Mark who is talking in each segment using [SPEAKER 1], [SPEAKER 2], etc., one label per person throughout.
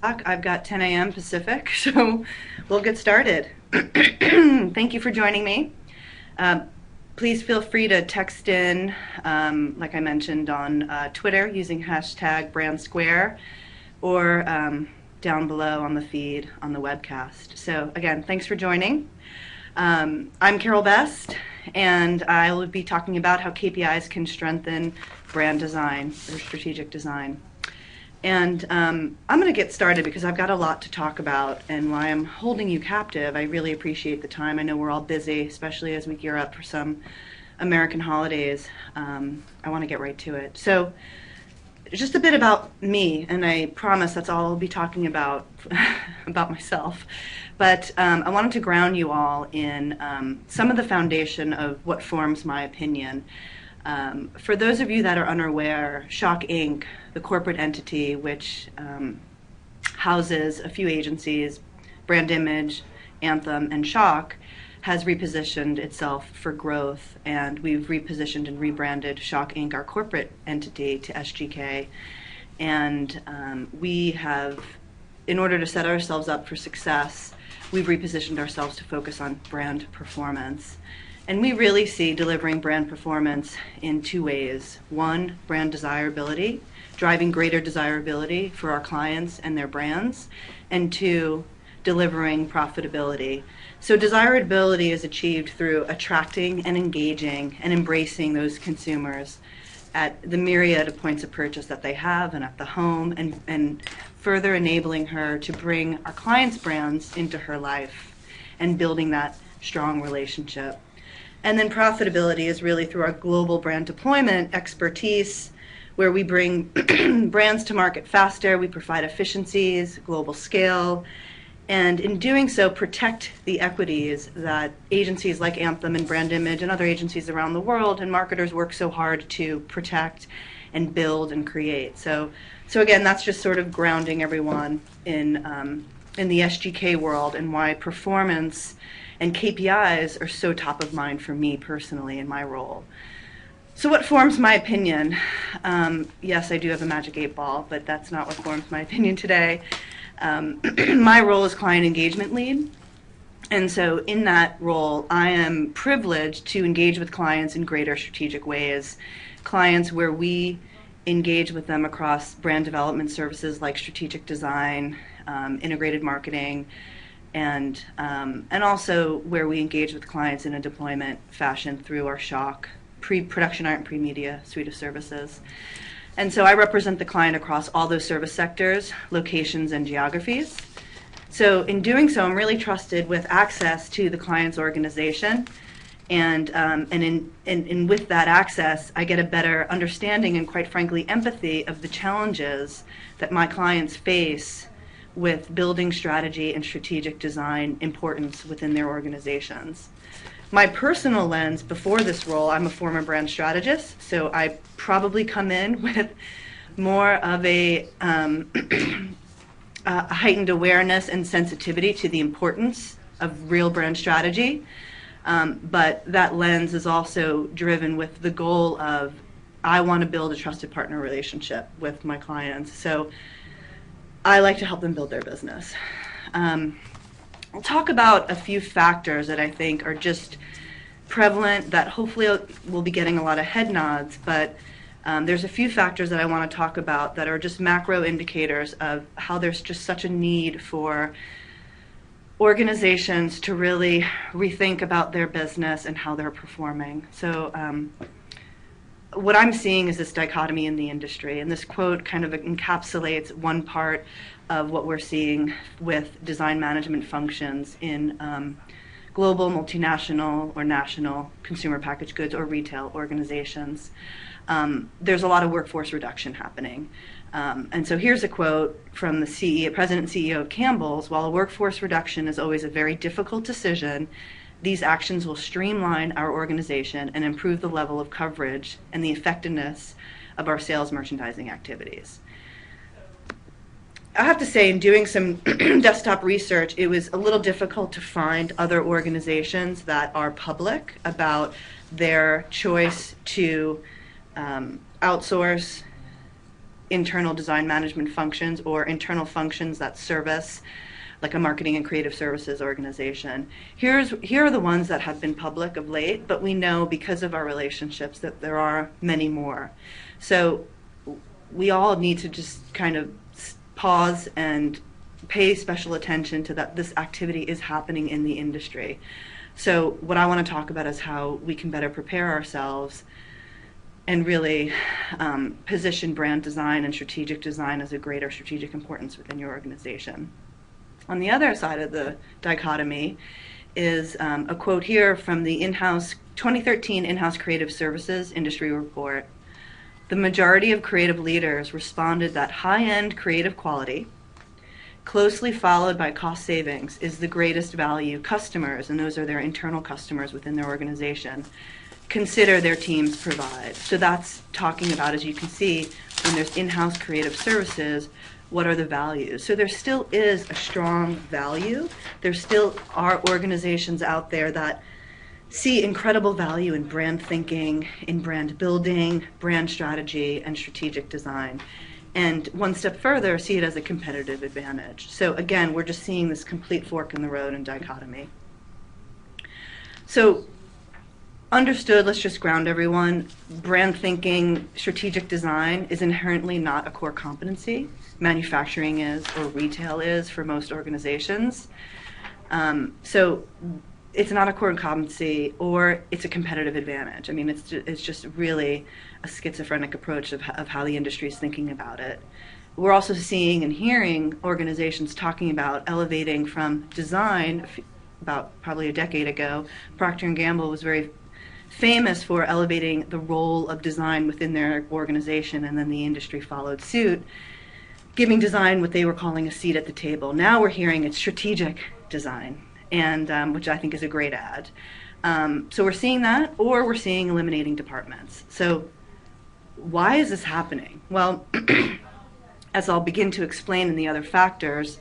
[SPEAKER 1] I've got 10 a.m. Pacific, so we'll get started. Thank you for joining me. Um, Please feel free to text in, like I mentioned, on Twitter using hashtag BrandSquare or down below on the feed on the webcast. So again, thanks for joining. I'm Carol Best, and I will be talking about how KPIs can strengthen brand design or strategic design. And I'm going to get started because I've got a lot to talk about, and why I'm holding you captive. I really appreciate the time. I know we're all busy, especially as we gear up for some American holidays. I want to get right to it. So just a bit about me, and I promise that's all I'll be talking about, about myself. But I wanted to ground you all in some of the foundation of what forms my opinion. For those of you that are unaware, Shock Inc., the corporate entity which houses a few agencies, Brand Image, Anthem, and Shock, has repositioned itself for growth, and we've repositioned and rebranded Shock Inc., our corporate entity, to SGK. And we have, in order to set ourselves up for success, we've repositioned ourselves to focus on brand performance. And we really see delivering brand performance in two ways. One, brand desirability, driving greater desirability for our clients and their brands. And two, delivering profitability. So desirability is achieved through attracting and engaging and embracing those consumers at the myriad of points of purchase that they have and at the home, and further enabling her to bring our clients' brands into her life and building that strong relationship. And then profitability is really through our global brand deployment expertise, where we bring brands to market faster, we provide efficiencies, global scale, and in doing so protect the equities that agencies like Anthem and Brand Image and other agencies around the world and marketers work so hard to protect and build and create. So again, that's just sort of grounding everyone in the SGK world and why performance and KPIs are so top of mind for me personally in my role. So what forms my opinion? Yes, I do have a magic 8-ball, but that's not what forms my opinion today. My role is client engagement lead. And so in that role, I am privileged to engage with clients in greater strategic ways. Clients where we engage with them across brand development services like strategic design, integrated marketing, and also where we engage with clients in a deployment fashion through our Shock pre-production art and pre-media suite of services. And so I represent the client across all those service sectors, locations, and geographies. So in doing so, I'm really trusted with access to the client's organization, and with that access, I get a better understanding and, quite frankly, empathy of the challenges that my clients face with building strategy and strategic design importance within their organizations. My personal lens before this role, I'm a former brand strategist, so I probably come in with more of a heightened awareness and sensitivity to the importance of real brand strategy. But that lens is also driven with the goal of, I want to build a trusted partner relationship with my clients. So I like to help them build their business. I'll talk about a few factors that I think are just prevalent that hopefully we'll be getting a lot of head nods, but there's a few factors that I want to talk about that are just macro indicators of how there's just such a need for organizations to really rethink about their business and how they're performing. So what I'm seeing is this dichotomy in the industry, and this quote kind of encapsulates one part of what we're seeing with design management functions in global, multinational, or national consumer packaged goods or retail organizations. There's a lot of workforce reduction happening. And so here's a quote from the President and CEO of Campbell's: "While a workforce reduction is always a very difficult decision, these actions will streamline our organization and improve the level of coverage and the effectiveness of our sales merchandising activities." I have to say, in doing some desktop research, it was a little difficult to find other organizations that are public about their choice to outsource internal design management functions or internal functions that service like a marketing and creative services organization. Here are the ones that have been public of late, but we know because of our relationships that there are many more. So we all need to just kind of pause and pay special attention to that this activity is happening in the industry. So what I want to talk about is how we can better prepare ourselves and really position brand design and strategic design as a greater strategic importance within your organization. On the other side of the dichotomy is a quote here from the Inhouse 2013 Inhouse Creative Services Industry Report. The majority of creative leaders responded that high-end creative quality, closely followed by cost savings, is the greatest value customers, and those are their internal customers within their organization, consider their teams provide. So that's talking about, as you can see, when there's in-house creative services, what are the values? So there still is a strong value. There still are organizations out there that see incredible value in brand thinking, in brand building, brand strategy, and strategic design. And one step further, see it as a competitive advantage. So again, we're just seeing this complete fork in the road and dichotomy. So understood, let's just ground everyone. Brand thinking, strategic design is inherently not a core competency. Manufacturing is, or retail is for most organizations. So it's not a core competency, or it's a competitive advantage. I mean, it's just really a schizophrenic approach of how the industry is thinking about it. We're also seeing and hearing organizations talking about elevating from design. About probably a decade ago, Procter & Gamble was very famous for elevating the role of design within their organization, and then the industry followed suit, giving design what they were calling a seat at the table. Now we're hearing it's strategic design, and which I think is a great ad. So we're seeing that, or we're seeing eliminating departments. So why is this happening? Well, as I'll begin to explain in the other factors,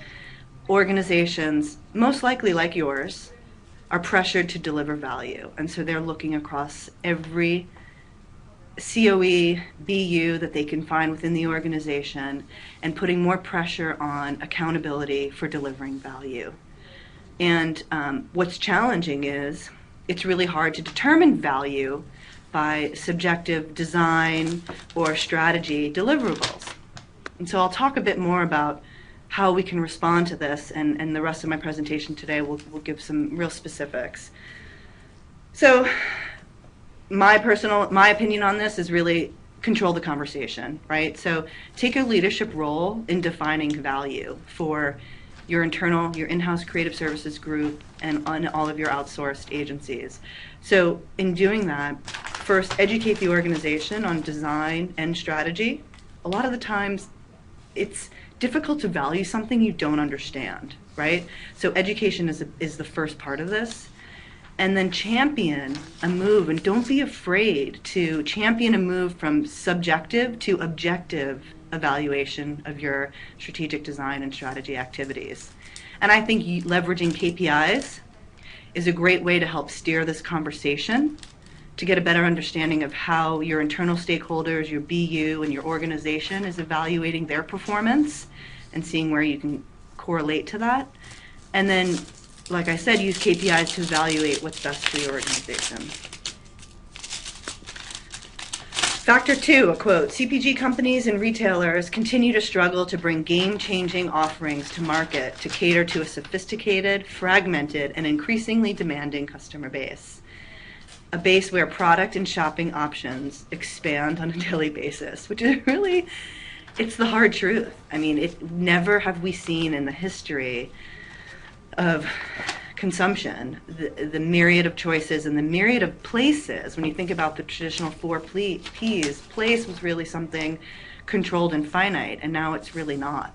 [SPEAKER 1] organizations, most likely like yours, are pressured to deliver value. And so they're looking across every COE, BU that they can find within the organization and putting more pressure on accountability for delivering value. And what's challenging is it's really hard to determine value by subjective design or strategy deliverables. And so I'll talk a bit more about how we can respond to this, and the rest of my presentation today will give some real specifics. So my opinion on this is really control the conversation, right? So take a leadership role in defining value for your in-house creative services group and on all of your outsourced agencies. So in doing that, first educate the organization on design and strategy. A lot of the times it's difficult to value something you don't understand, right? So education is the first part of this. And then champion a move, and don't be afraid to champion a move from subjective to objective evaluation of your strategic design and strategy activities. And I think leveraging KPIs is a great way to help steer this conversation, to get a better understanding of how your internal stakeholders, your BU, and your organization is evaluating their performance and seeing where you can correlate to that. And then, like I said, use KPIs to evaluate what's best for your organization. Factor 2, a quote, CPG companies and retailers continue to struggle to bring game-changing offerings to market to cater to a sophisticated, fragmented, and increasingly demanding customer base. A base where product and shopping options expand on a daily basis, which is really, it's the hard truth. I mean, never have we seen in the history of consumption the myriad of choices and the myriad of places. When you think about the traditional 4 Ps, place was really something controlled and finite, and now it's really not.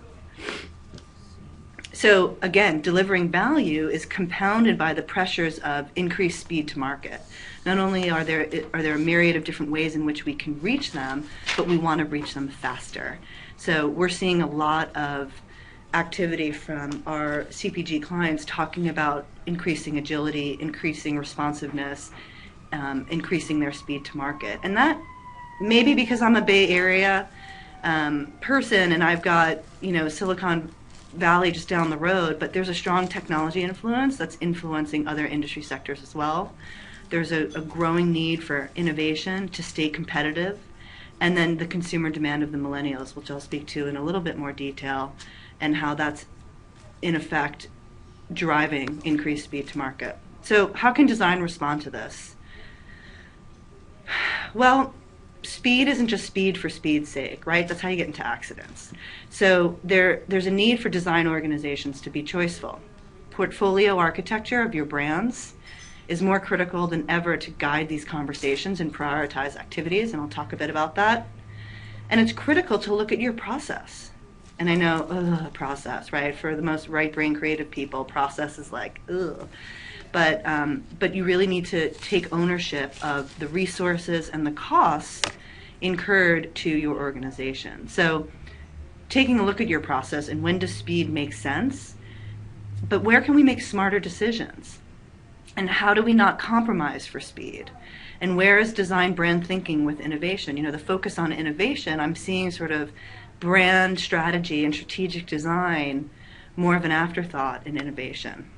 [SPEAKER 1] So again, delivering value is compounded by the pressures of increased speed to market. Not only are there a myriad of different ways in which we can reach them, but we want to reach them faster. So we're seeing a lot of activity from our CPG clients talking about increasing agility, increasing responsiveness, increasing their speed to market. And that maybe because I'm a Bay Area person, and I've got, Silicon Valley just down the road, but there's a strong technology influence that's influencing other industry sectors as well. There's a growing need for innovation to stay competitive, and then the consumer demand of the millennials, which I'll speak to in a little bit more detail, and how that's in effect driving increased speed to market. So how can design respond to this? Well, speed isn't just speed for speed's sake, right? That's how you get into accidents. So there's a need for design organizations to be choiceful. Portfolio architecture of your brands is more critical than ever to guide these conversations and prioritize activities, and I'll talk a bit about that. And it's critical to look at your process. And I know, process, right? For the most right-brain creative people, process is like, ugh. But you really need to take ownership of the resources and the costs incurred to your organization. So taking a look at your process and when does speed make sense, but where can we make smarter decisions? And how do we not compromise for speed? And where is design brand thinking with innovation? The focus on innovation, I'm seeing sort of brand strategy and strategic design more of an afterthought in innovation.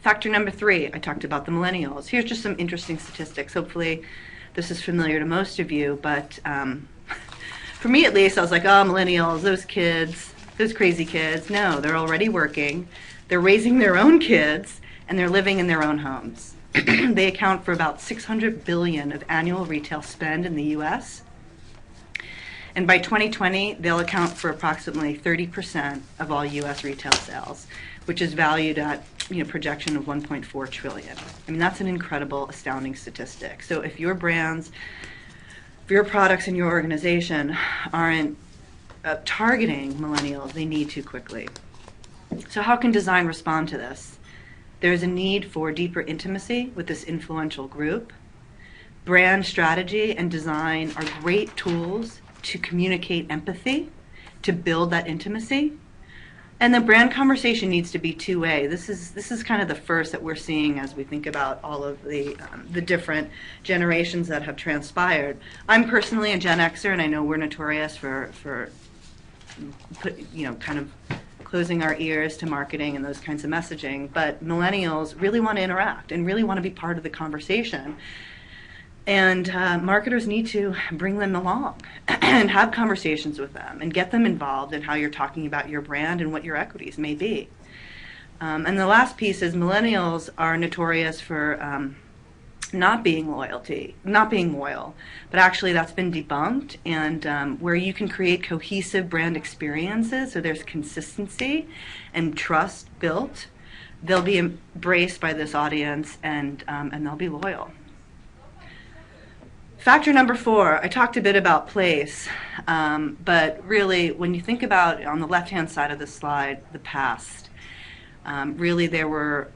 [SPEAKER 1] Factor number 3, I talked about the millennials. Here's just some interesting statistics. Hopefully this is familiar to most of you, but for me at least, I was like, oh, millennials, those kids, those crazy kids. No, they're already working, they're raising their own kids, and they're living in their own homes. They account for about $600 billion of annual retail spend in the US. And by 2020, they'll account for approximately 30% of all US retail sales, which is valued at projection of 1.4 trillion. I mean, that's an incredible, astounding statistic. So if your brands, if your products in your organization aren't targeting millennials, they need to quickly. So how can design respond to this? There's a need for deeper intimacy with this influential group. Brand strategy and design are great tools to communicate empathy, to build that intimacy. And the brand conversation needs to be two-way. This is kind of the first that we're seeing as we think about all of the different generations that have transpired. I'm personally a Gen Xer, and I know we're notorious for kind of closing our ears to marketing and those kinds of messaging. But millennials really want to interact and really want to be part of the conversation. And marketers need to bring them along and have conversations with them and get them involved in how you're talking about your brand and what your equities may be. And the last piece is millennials are notorious for not being loyal, but actually that's been debunked, and where you can create cohesive brand experiences, so there's consistency and trust built, they'll be embraced by this audience, and they'll be loyal. Factor number 4, I talked a bit about place, but really when you think about on the left-hand side of the slide, the past, really there were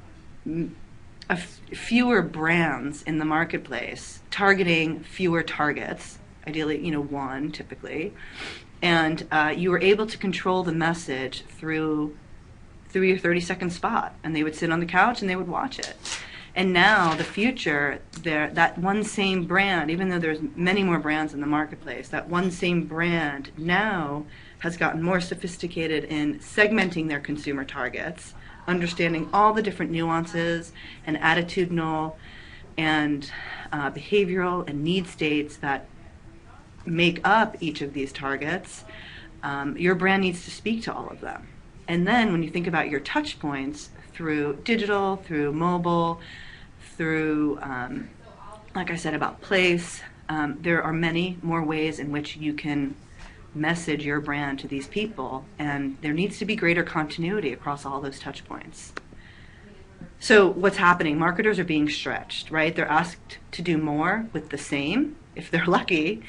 [SPEAKER 1] fewer brands in the marketplace targeting fewer targets, ideally, one typically, and you were able to control the message through your 30-second spot, and they would sit on the couch and they would watch it. And now the future, that one same brand, even though there's many more brands in the marketplace, that one same brand now has gotten more sophisticated in segmenting their consumer targets, understanding all the different nuances and attitudinal and behavioral and need states that make up each of these targets. Your brand needs to speak to all of them. And then when you think about your touch points through digital, through mobile, through, like I said, about place, there are many more ways in which you can message your brand to these people, and there needs to be greater continuity across all those touch points. So what's happening? Marketers are being stretched, right? They're asked to do more with the same, if they're lucky,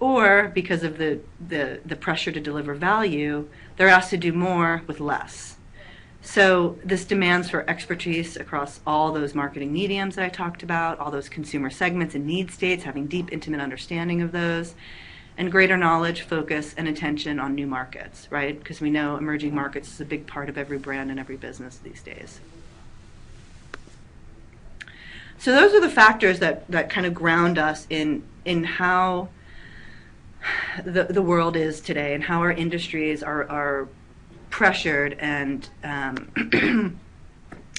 [SPEAKER 1] or because of the pressure to deliver value, they're asked to do more with less. So this demands for expertise across all those marketing mediums that I talked about, all those consumer segments and need states, having deep, intimate understanding of those, and greater knowledge, focus, and attention on new markets, right? Because we know emerging markets is a big part of every brand and every business these days. So those are the factors that kind of ground us in how the world is today and how our industries are pressured and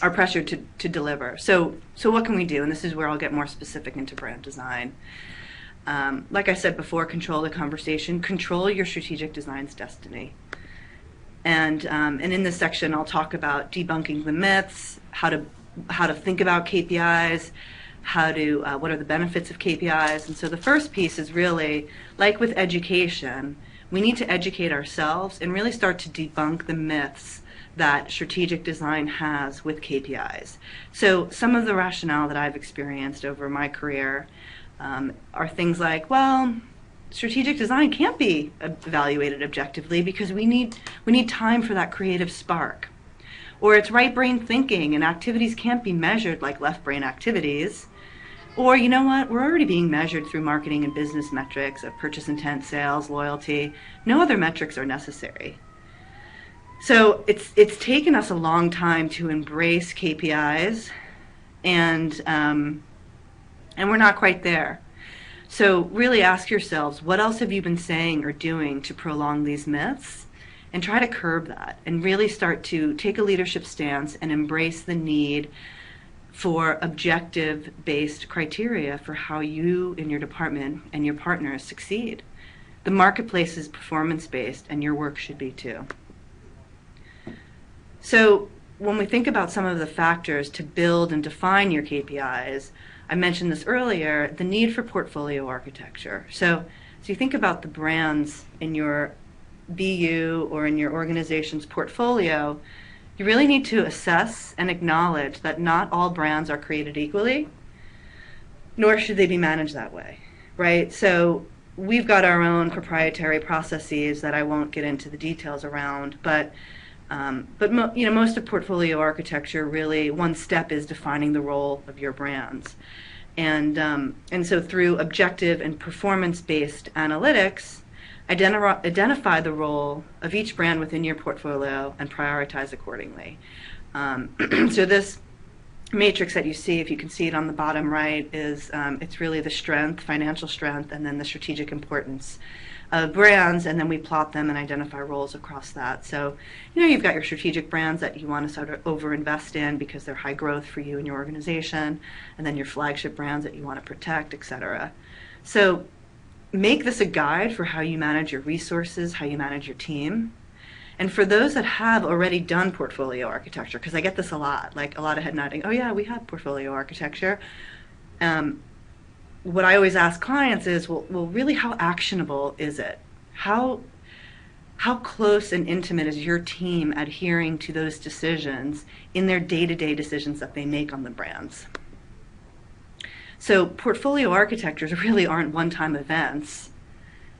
[SPEAKER 1] are pressured to deliver. So what can we do? And this is where I'll get more specific into brand design. Like I said before, control the conversation, control your strategic design's destiny. And in this section, I'll talk about debunking the myths, how to think about KPIs, what are the benefits of KPIs. And so the first piece is really, like with education, we need to educate ourselves and really start to debunk the myths that strategic design has with KPIs. So some of the rationale that I've experienced over my career are things like, well, strategic design can't be evaluated objectively because we need time for that creative spark. Or it's right brain thinking and activities can't be measured like left brain activities. Or you know what, we're already being measured through marketing and business metrics of purchase intent, sales, loyalty. No other metrics are necessary. So it's taken us a long time to embrace KPIs, and we're not quite there. So really ask yourselves, what else have you been saying or doing to prolong these myths? And try to curb that and really start to take a leadership stance and embrace the need for objective-based criteria for how you and your department and your partners succeed. The marketplace is performance-based, and your work should be too. So when we think about some of the factors to build and define your KPIs, I mentioned this earlier, the need for portfolio architecture. So you think about the brands in your BU or in your organization's portfolio, you really need to assess and acknowledge that not all brands are created equally, nor should they be managed that way, right? So we've got our own proprietary processes that I won't get into the details around, but most of portfolio architecture, really one step is defining the role of your brands. And so through objective and performance-based analytics, identify the role of each brand within your portfolio and prioritize accordingly. So this matrix that you see, if you can see it on the bottom right, is it's really the strength, financial strength, and then the strategic importance of brands, and then we plot them and identify roles across that. So, you've got your strategic brands that you want to sort of over-invest in because they're high growth for you and your organization, and then your flagship brands that you want to protect, etc. So make this a guide for how you manage your resources, how you manage your team. And for those that have already done portfolio architecture, because I get this a lot, like a lot of head nodding, oh yeah, we have portfolio architecture. What I always ask clients is, well, really how actionable is it? How close and intimate is your team adhering to those decisions in their day-to-day decisions that they make on the brands? So portfolio architectures really aren't one-time events,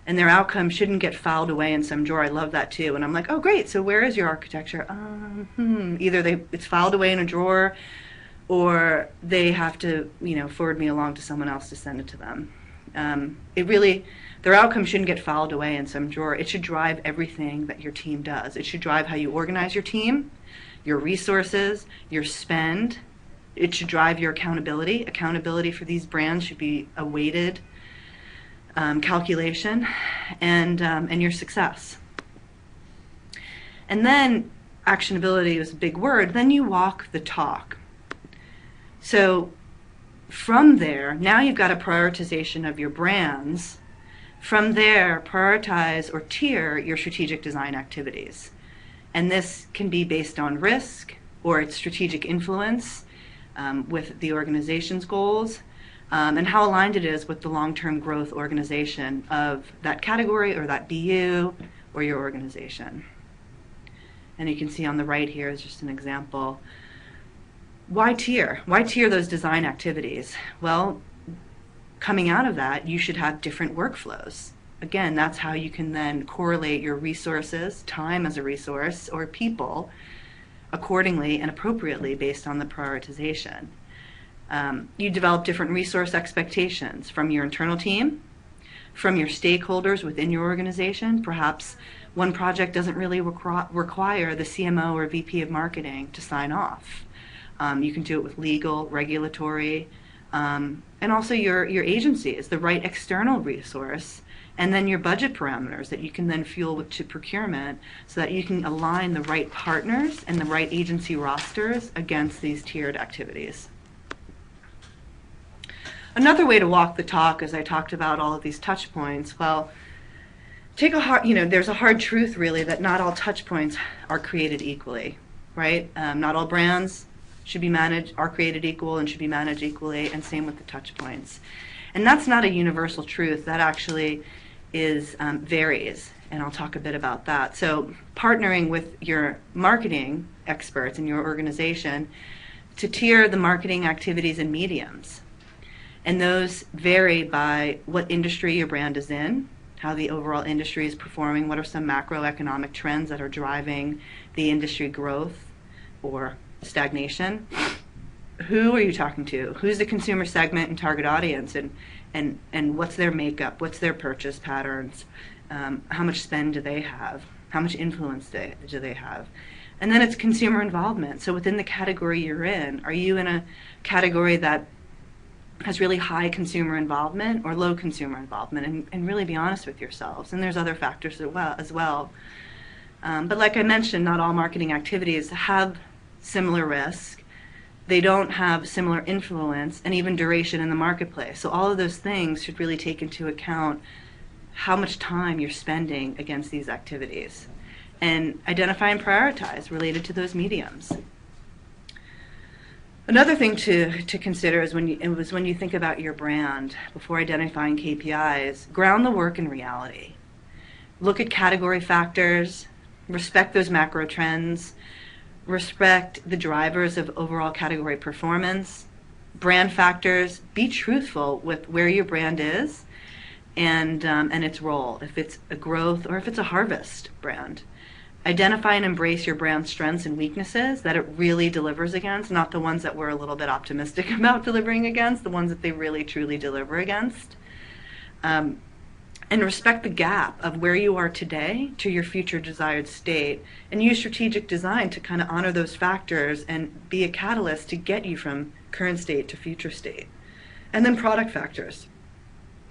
[SPEAKER 1] and their outcomes shouldn't get filed away in some drawer. I love that too. And I'm like, oh great, so where is your architecture? Either it's filed away in a drawer, or they have to, forward me along to someone else to send it to them. Their outcome shouldn't get filed away in some drawer. It should drive everything that your team does. It should drive how you organize your team, your resources, your spend. It should drive your accountability. Accountability for these brands should be a weighted calculation, and your success. And then actionability is a big word. Then you walk the talk. So from there, now you've got a prioritization of your brands. From there, prioritize or tier your strategic design activities. And this can be based on risk or its strategic influence with the organization's goals, and how aligned it is with the long-term growth organization of that category or that BU or your organization. And you can see on the right here is just an example. Why tier? Why tier those design activities? Well, coming out of that, you should have different workflows. Again, that's how you can then correlate your resources, time as a resource, or people accordingly and appropriately based on the prioritization. You develop different resource expectations from your internal team, from your stakeholders within your organization. Perhaps one project doesn't really require the CMO or VP of marketing to sign off. You can do it with legal, regulatory, and also your agency is the right external resource, And then your budget parameters that you can then fuel to procurement so that you can align the right partners and the right agency rosters against these tiered activities. Another way to walk the talk, as I talked about all of these touch points, well, there's a hard truth really that not all touch points are created equally, right? Not all brands are created equal and should be managed equally, and same with the touch points. And that's not a universal truth. That actually varies, and I'll talk a bit about that. So partnering with your marketing experts in your organization to tier the marketing activities and mediums. And those vary by what industry your brand is in, how the overall industry is performing, what are some macroeconomic trends that are driving the industry growth or stagnation. Who are you talking to? Who's the consumer segment and target audience, and what's their makeup? What's their purchase patterns? How much spend do they have? How much influence do they have? And then it's consumer involvement. So within the category you're in, are you in a category that has really high consumer involvement or low consumer involvement? And really be honest with yourselves. And there's other factors as well. But like I mentioned, not all marketing activities have similar risk. They don't have similar influence and even duration in the marketplace. So all of those things should really take into account how much time you're spending against these activities and identify and prioritize related to those mediums. Another thing to consider is when you think about your brand, before identifying KPIs, ground the work in reality. Look at category factors, respect those macro trends, respect the drivers of overall category performance, brand factors, be truthful with where your brand is and its role, if it's a growth or if it's a harvest brand. Identify and embrace your brand's strengths and weaknesses that it really delivers against, not the ones that we're a little bit optimistic about delivering against, the ones that they really truly deliver against. And respect the gap of where you are today to your future desired state, and use strategic design to kind of honor those factors and be a catalyst to get you from current state to future state. And then product factors.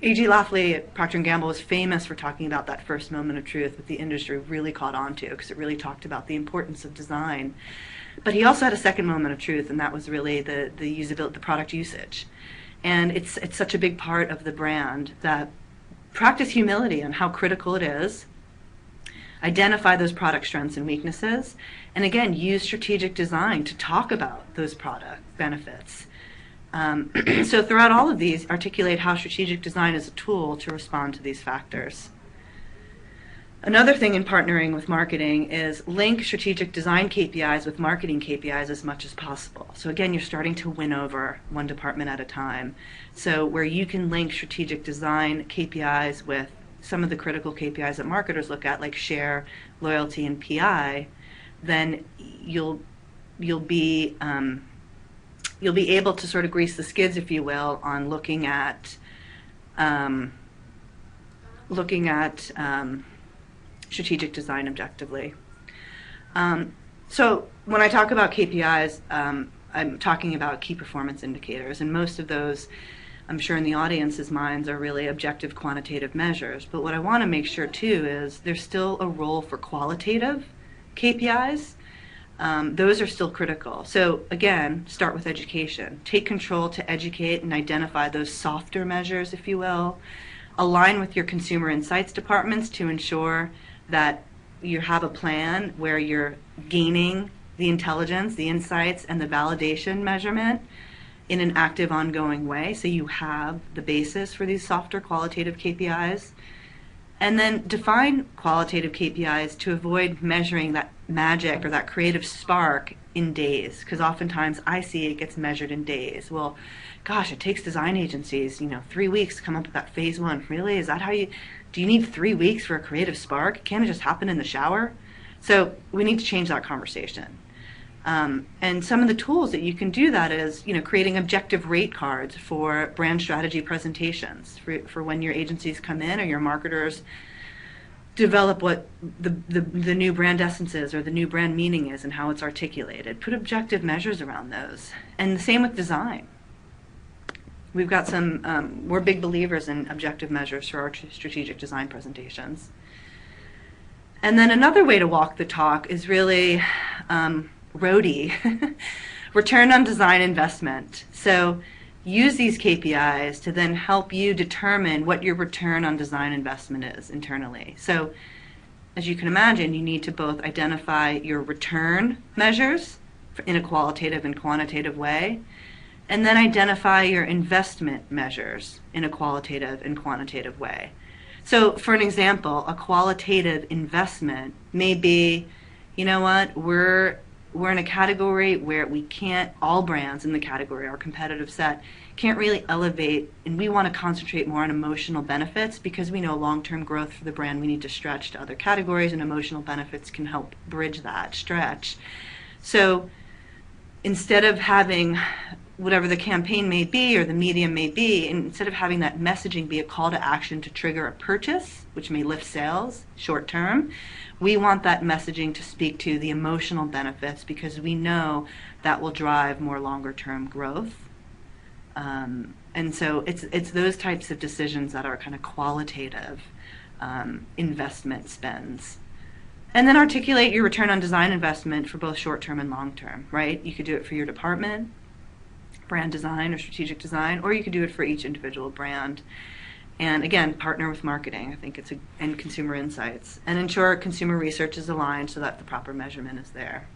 [SPEAKER 1] A.G. Lafley at Procter & Gamble was famous for talking about that first moment of truth that the industry really caught on to, because it really talked about the importance of design. But he also had a second moment of truth, and that was really the usability, the product usage. And it's such a big part of the brand that practice humility on how critical it is, identify those product strengths and weaknesses, and again, use strategic design to talk about those product benefits. So throughout all of these, articulate how strategic design is a tool to respond to these factors. Another thing in partnering with marketing is link strategic design KPIs with marketing KPIs as much as possible. So again, you're starting to win over one department at a time. So where you can link strategic design KPIs with some of the critical KPIs that marketers look at, like share, loyalty, and PI, then you'll be able to sort of grease the skids, if you will, on looking at strategic design objectively. So when I talk about KPIs, I'm talking about key performance indicators, and most of those, I'm sure in the audience's minds, are really objective quantitative measures. But what I want to make sure too is there's still a role for qualitative KPIs. Those are still critical. So again, start with education. Take control to educate and identify those softer measures, if you will. Align with your consumer insights departments to ensure that you have a plan where you're gaining the intelligence, the insights, and the validation measurement in an active, ongoing way, so you have the basis for these softer qualitative KPIs. And then define qualitative KPIs to avoid measuring that magic or that creative spark in days, because oftentimes I see it gets measured in days. Well, gosh, it takes design agencies, 3 weeks to come up with that phase one. Really? Is that how do you need 3 weeks for a creative spark? Can't it just happen in the shower? So we need to change that conversation. And some of the tools that you can do that is, creating objective rate cards for brand strategy presentations for when your agencies come in or your marketers develop what the new brand essence is or the new brand meaning is and how it's articulated. Put objective measures around those. And the same with design. We've got we're big believers in objective measures for our strategic design presentations. And then another way to walk the talk is really RODI, return on design investment. So use these KPIs to then help you determine what your return on design investment is internally. So as you can imagine, you need to both identify your return measures in a qualitative and quantitative way, and then identify your investment measures in a qualitative and quantitative way. So for an example, a qualitative investment may be, you know what, we're in a category where we can't, all brands in the category, our competitive set, can't really elevate, and we want to concentrate more on emotional benefits because we know long-term growth for the brand, we need to stretch to other categories, and emotional benefits can help bridge that stretch. So instead of having whatever the campaign may be or the medium may be, instead of having that messaging be a call to action to trigger a purchase, which may lift sales short term, we want that messaging to speak to the emotional benefits because we know that will drive more longer term growth. And so it's those types of decisions that are kind of qualitative investment spends. And then articulate your return on design investment for both short term and long term, right? You could do it for your department, brand design or strategic design, or you could do it for each individual brand. And again, partner with marketing, I think and consumer insights, and ensure consumer research is aligned so that the proper measurement is there.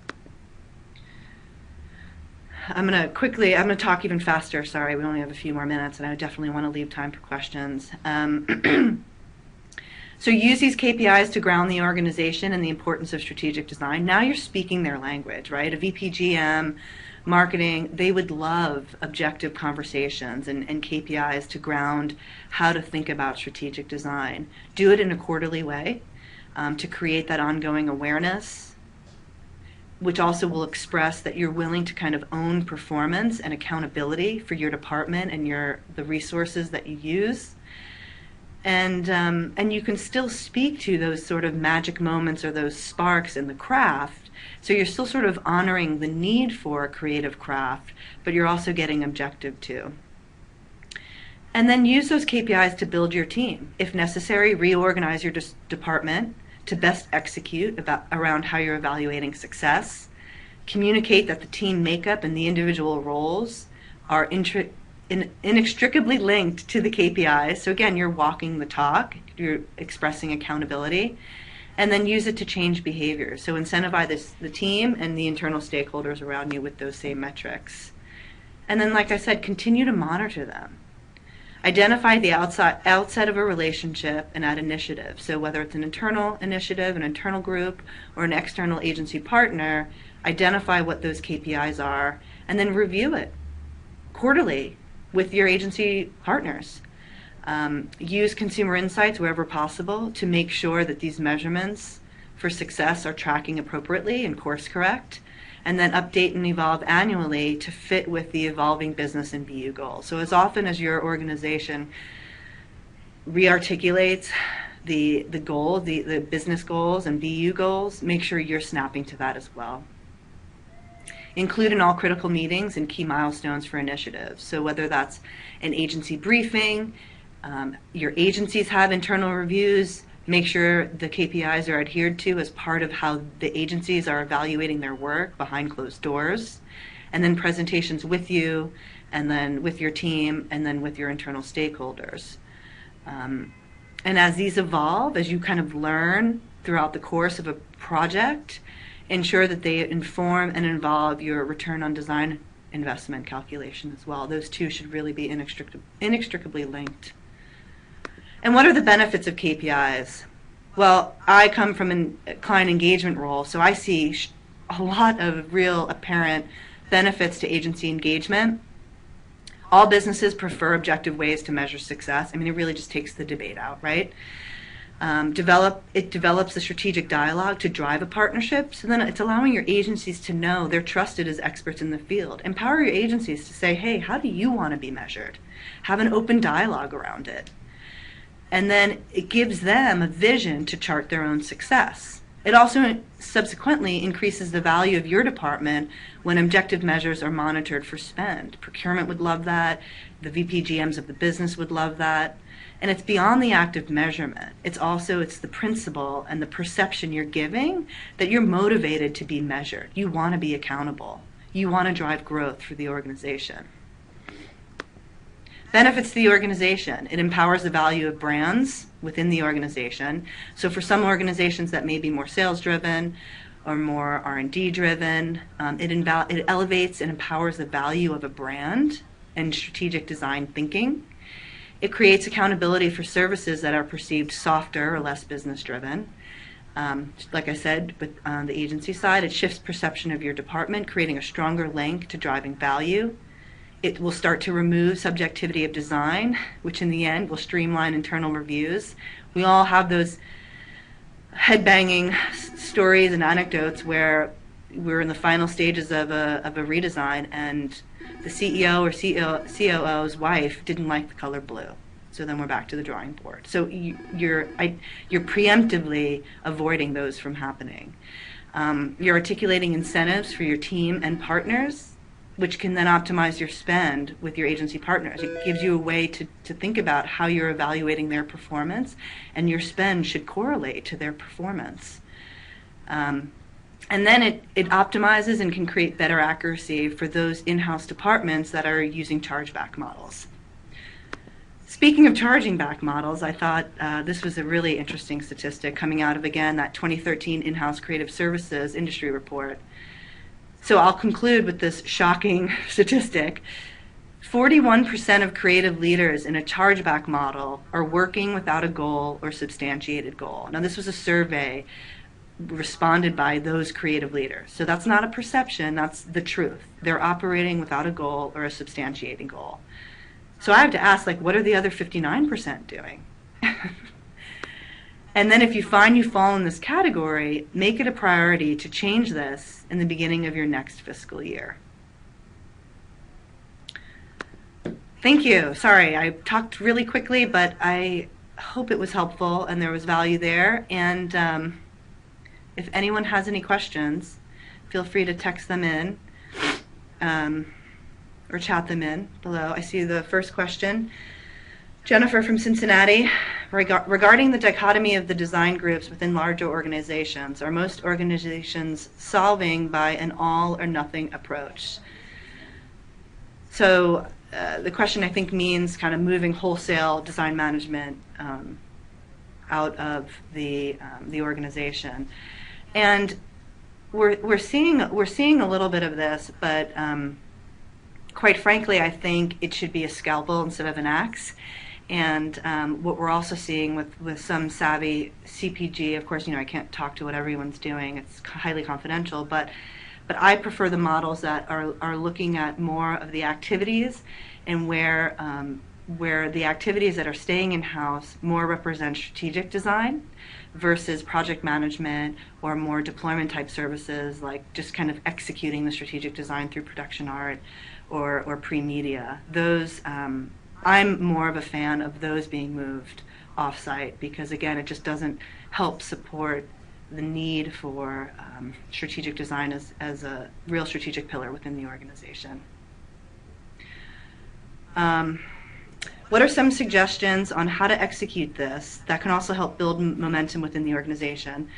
[SPEAKER 1] I'm going to talk even faster, sorry, we only have a few more minutes, and I definitely want to leave time for questions. So use these KPIs to ground the organization and the importance of strategic design. Now you're speaking their language, right? A VPGM, marketing, they would love objective conversations and KPIs to ground how to think about strategic design. Do it in a quarterly way to create that ongoing awareness, which also will express that you're willing to kind of own performance and accountability for your department and the resources that you use. And you can still speak to those sort of magic moments or those sparks in the craft. So you're still sort of honoring the need for creative craft, but you're also getting objective too. And then use those KPIs to build your team. If necessary, reorganize your department to best execute around how you're evaluating success. Communicate that the team makeup and the individual roles are inextricably linked to the KPIs. So again, you're walking the talk, you're expressing accountability, and then use it to change behavior. So incentivize the team and the internal stakeholders around you with those same metrics. And then, like I said, continue to monitor them. Identify the outset of a relationship and add initiative. So whether it's an internal initiative, an internal group, or an external agency partner, identify what those KPIs are, and then review it quarterly with your agency partners. Use consumer insights wherever possible to make sure that these measurements for success are tracking appropriately and course correct, and then update and evolve annually to fit with the evolving business and BU goals. So as often as your organization re-articulates the goal, the business goals and BU goals, make sure you're snapping to that as well. Include in all critical meetings and key milestones for initiatives. So whether that's an agency briefing, your agencies have internal reviews, make sure the KPIs are adhered to as part of how the agencies are evaluating their work behind closed doors, and then presentations with you, and then with your team, and then with your internal stakeholders. And as these evolve, as you kind of learn throughout the course of a project, ensure that they inform and involve your return on design investment calculation as well. Those two should really be inextricably linked. And what are the benefits of KPIs? Well, I come from a client engagement role, so I see a lot of real apparent benefits to agency engagement. All businesses prefer objective ways to measure success. I mean, it really just takes the debate out, right? It develops a strategic dialogue to drive a partnership, so then it's allowing your agencies to know they're trusted as experts in the field. Empower your agencies to say, hey, how do you want to be measured? Have an open dialogue around it. And then it gives them a vision to chart their own success. It also subsequently increases the value of your department when objective measures are monitored for spend. Procurement would love that. The VPGMs of the business would love that. And it's beyond the act of measurement. It's the principle and the perception you're giving that you're motivated to be measured. You want to be accountable. You want to drive growth for the organization. Benefits to the organization. It empowers the value of brands within the organization. So for some organizations that may be more sales driven or more R&D driven, it elevates and empowers the value of a brand and strategic design thinking. It creates accountability for services that are perceived softer or less business driven. Like I said, on the agency side, it shifts perception of your department, creating a stronger link to driving value. It will start to remove subjectivity of design, which in the end will streamline internal reviews. We all have those head-banging stories and anecdotes where we're in the final stages of a redesign and the CEO or COO's wife didn't like the color blue. So then we're back to the drawing board. So you're preemptively avoiding those from happening. You're articulating incentives for your team and partners, which can then optimize your spend with your agency partners. It gives you a way to think about how you're evaluating their performance, and your spend should correlate to their performance. And then it optimizes and can create better accuracy for those in-house departments that are using chargeback models. Speaking of charging back models, I thought this was a really interesting statistic coming out of, again, that 2013 In-House Creative Services Industry Report. So I'll conclude with this shocking statistic. 41% of creative leaders in a chargeback model are working without a goal or substantiated goal. Now, this was a survey responded by those creative leaders. So that's not a perception, that's the truth. They're operating without a goal or a substantiating goal. So I have to ask, what are the other 59% doing? And then if you find you fall in this category, make it a priority to change this in the beginning of your next fiscal year. Thank you. Sorry, I talked really quickly, but I hope it was helpful and there was value there. And if anyone has any questions, feel free to text them in or chat them in below. I see the first question. Jennifer from Cincinnati, regarding the dichotomy of the design groups within larger organizations, are most organizations solving by an all or nothing approach? So the question, I think, means kind of moving wholesale design management out of the organization, and we're seeing a little bit of this, but quite frankly, I think it should be a scalpel instead of an axe. And what we're also seeing with some savvy CPG, of course, I can't talk to what everyone's doing; it's highly confidential. But I prefer the models that are looking at more of the activities, and where the activities that are staying in house more represent strategic design versus project management or more deployment type services, like just kind of executing the strategic design through production art or pre-media. Those. I'm more of a fan of those being moved off-site because, again, it just doesn't help support the need for strategic design as a real strategic pillar within the organization. What are some suggestions on how to execute this that can also help build momentum within the organization?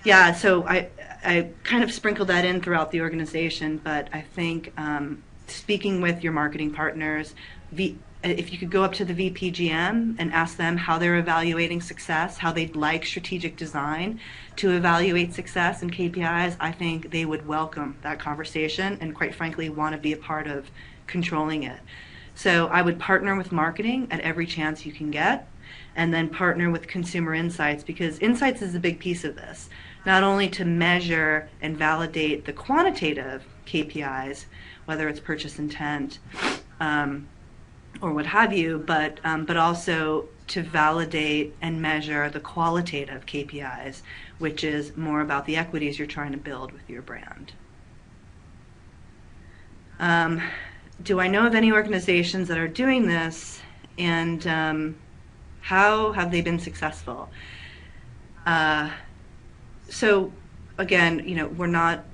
[SPEAKER 1] Yeah, so I kind of sprinkled that in throughout the organization, but I think speaking with your marketing partners, if you could go up to the VPGM and ask them how they're evaluating success, how they'd like strategic design to evaluate success and KPIs, I think they would welcome that conversation and, quite frankly, want to be a part of controlling it. So I would partner with marketing at every chance you can get, and then partner with consumer insights, because insights is a big piece of this. Not only to measure and validate the quantitative KPIs, whether it's purchase intent, or what have you, but also to validate and measure the qualitative KPIs, which is more about the equities you're trying to build with your brand. Do I know of any organizations that are doing this, and how have they been successful? So again, we're not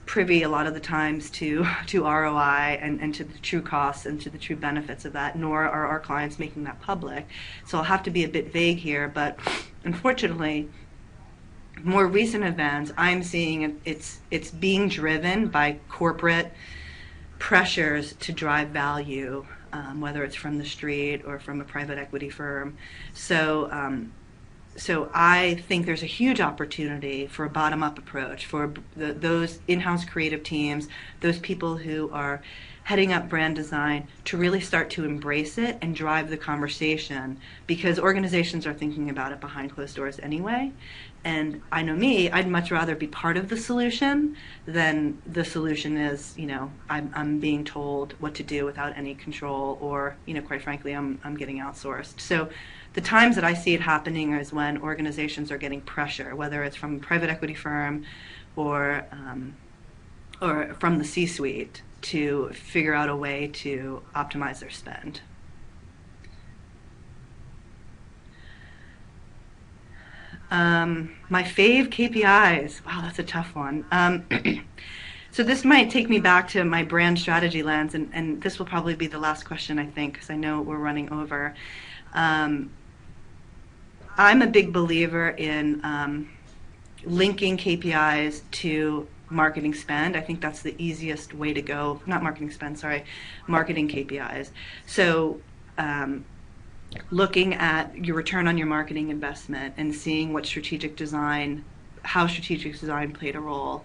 [SPEAKER 1] privy a lot of the times to ROI and to the true costs and to the true benefits of that, nor are our clients making that public. So I'll have to be a bit vague here, but unfortunately, more recent events, I'm seeing it's being driven by corporate pressures to drive value, whether it's from the street or from a private equity firm. So I think there's a huge opportunity for a bottom-up approach for those in-house creative teams, those people who are heading up brand design, to really start to embrace it and drive the conversation, because organizations are thinking about it behind closed doors anyway. And I know me, I'd much rather be part of the solution than the solution is, I'm being told what to do without any control, or, quite frankly, I'm getting outsourced. So the times that I see it happening is when organizations are getting pressure, whether it's from a private equity firm or from the C-suite, to figure out a way to optimize their spend. My fave KPIs. Wow, that's a tough one. So this might take me back to my brand strategy lens, and this will probably be the last question, I think, because I know we're running over. I'm a big believer in linking KPIs to marketing spend. I think that's the easiest way to go. Not marketing spend, sorry, marketing KPIs. So looking at your return on your marketing investment and seeing what how strategic design played a role.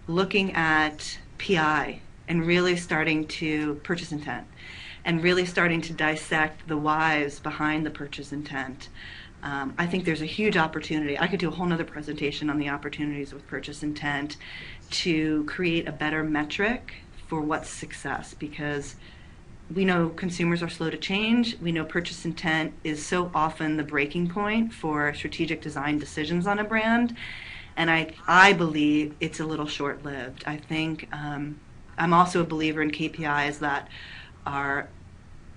[SPEAKER 1] Looking at PI and really starting to purchase intent and really starting to dissect the whys behind the purchase intent. I think there's a huge opportunity. I could do a whole nother presentation on the opportunities with purchase intent to create a better metric for what's success, because we know consumers are slow to change. We know purchase intent is so often the breaking point for strategic design decisions on a brand, and I believe it's a little short-lived. I think I'm also a believer in KPIs that are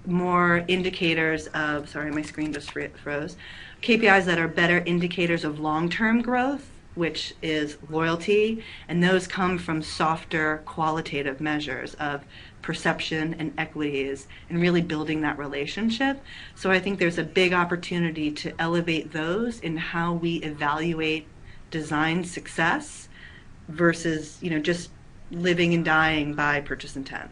[SPEAKER 1] more indicators of, sorry, my screen just froze, KPIs that are better indicators of long-term growth, which is loyalty, and those come from softer qualitative measures of perception and equities and really building that relationship. So I think there's a big opportunity to elevate those in how we evaluate design success versus just living and dying by purchase intent.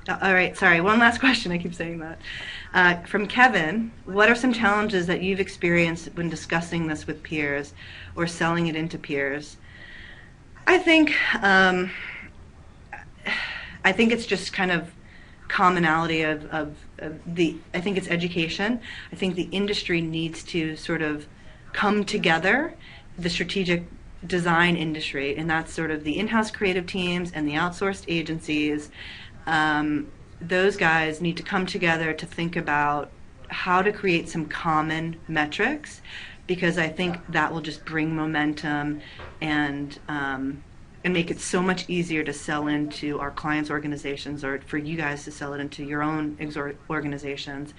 [SPEAKER 1] All right, sorry, one last question, I keep saying that. From Kevin, what are some challenges that you've experienced when discussing this with peers or selling it into peers? I think it's just kind of commonality of I think it's education. I think the industry needs to sort of come together, the strategic design industry, and that's sort of the in-house creative teams and the outsourced agencies. Those guys need to come together to think about how to create some common metrics, because I think that will just bring momentum and make it so much easier to sell into our clients' organizations, or for you guys to sell it into your own organizations.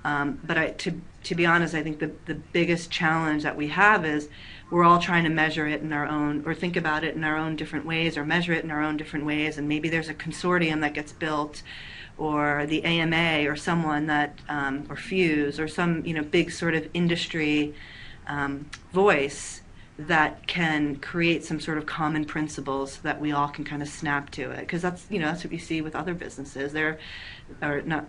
[SPEAKER 1] But to be honest, I think the biggest challenge that we have is we're all trying to measure it in our own, or think about it in our own different ways, or measure it in our own different ways, and maybe there's a consortium that gets built, or the AMA, or someone that, or Fuse, or some big sort of industry voice that can create some sort of common principles so that we all can kind of snap to it. Because that's that's what you see with other businesses. There are not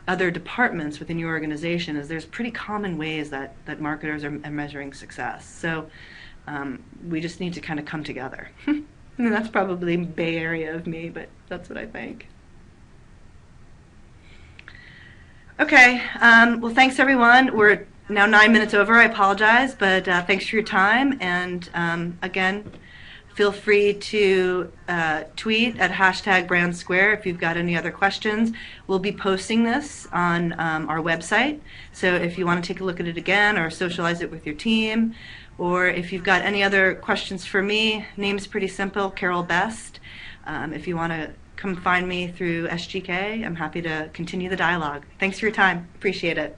[SPEAKER 1] other departments within your organization. Is there's pretty common ways that marketers are measuring success. So we just need to kind of come together. And that's probably Bay Area of me, but that's what I think. Okay. Well, thanks everyone. We're now 9 minutes over. I apologize, but thanks for your time. And again, feel free to tweet at #BrandSquare if you've got any other questions. We'll be posting this on our website. So if you want to take a look at it again or socialize it with your team, or if you've got any other questions for me, name's pretty simple, Carol Best. If you want to come find me through SGK. I'm happy to continue the dialogue. Thanks for your time. Appreciate it.